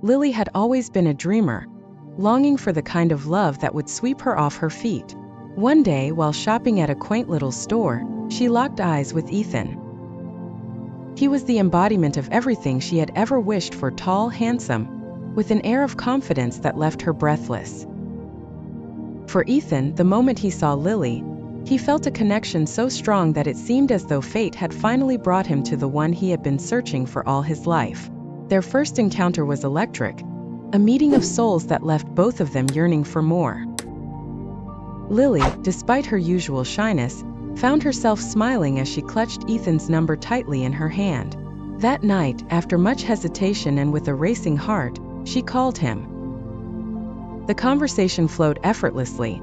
Lily had always been a dreamer, longing for the kind of love that would sweep her off her feet. One day, while shopping at a quaint little store, she locked eyes with Ethan. He was the embodiment of everything she had ever wished for: tall, handsome, with an air of confidence that left her breathless. For Ethan, the moment he saw Lily, he felt a connection so strong that it seemed as though fate had finally brought him to the one he had been searching for all his life. Their first encounter was electric, a meeting of souls that left both of them yearning for more. Lily, despite her usual shyness, found herself smiling as she clutched Ethan's number tightly in her hand. That night, after much hesitation and with a racing heart, she called him. The conversation flowed effortlessly,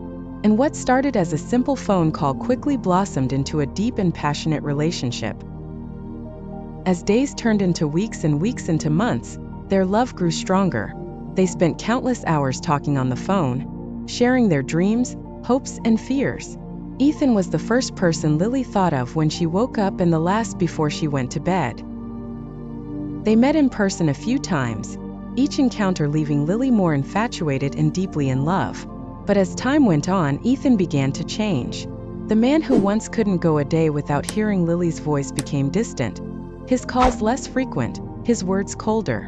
and what started as a simple phone call quickly blossomed into a deep and passionate relationship. As days turned into weeks and weeks into months, their love grew stronger. They spent countless hours talking on the phone, sharing their dreams, hopes, and fears. Ethan was the first person Lily thought of when she woke up and the last before she went to bed. They met in person a few times, each encounter leaving Lily more infatuated and deeply in love. But as time went on, Ethan began to change. The man who once couldn't go a day without hearing Lily's voice became distant, his calls less frequent, his words colder.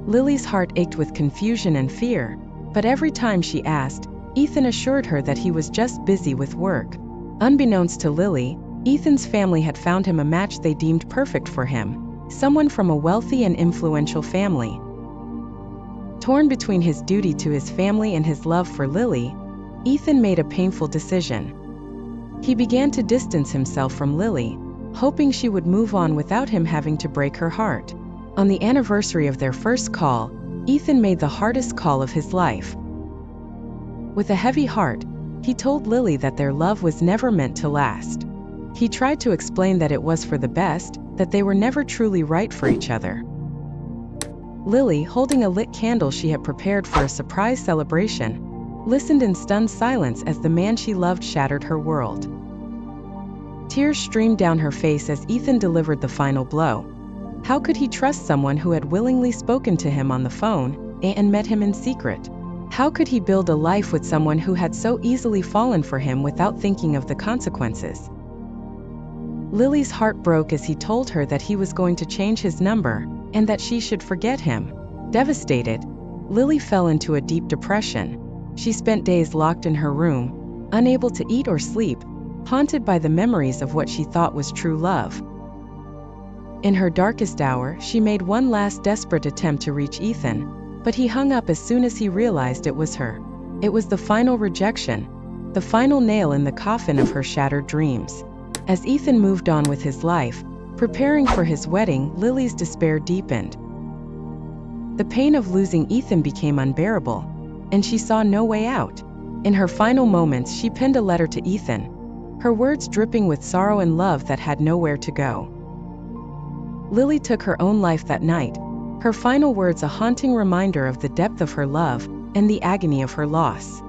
Lily's heart ached with confusion and fear, but every time she asked, Ethan assured her that he was just busy with work. Unbeknownst to Lily, Ethan's family had found him a match they deemed perfect for him, someone from a wealthy and influential family. Torn between his duty to his family and his love for Lily, Ethan made a painful decision. He began to distance himself from Lily, hoping she would move on without him having to break her heart. On the anniversary of their first call, Ethan made the hardest call of his life. With a heavy heart, he told Lily that their love was never meant to last. He tried to explain that it was for the best, that they were never truly right for each other. Lily, holding a lit candle she had prepared for a surprise celebration, listened in stunned silence as the man she loved shattered her world. Tears streamed down her face as Ethan delivered the final blow. How could he trust someone who had willingly spoken to him on the phone and met him in secret? How could he build a life with someone who had so easily fallen for him without thinking of the consequences? Lily's heart broke as he told her that he was going to change his number, and that she should forget him. Devastated, Lily fell into a deep depression. She spent days locked in her room, unable to eat or sleep, haunted by the memories of what she thought was true love. In her darkest hour, she made one last desperate attempt to reach Ethan, but he hung up as soon as he realized it was her. It was the final rejection, the final nail in the coffin of her shattered dreams. As Ethan moved on with his life, preparing for his wedding, Lily's despair deepened. The pain of losing Ethan became unbearable, and she saw no way out. In her final moments, she penned a letter to Ethan, her words dripping with sorrow and love that had nowhere to go. Lily took her own life that night, her final words a haunting reminder of the depth of her love and the agony of her loss.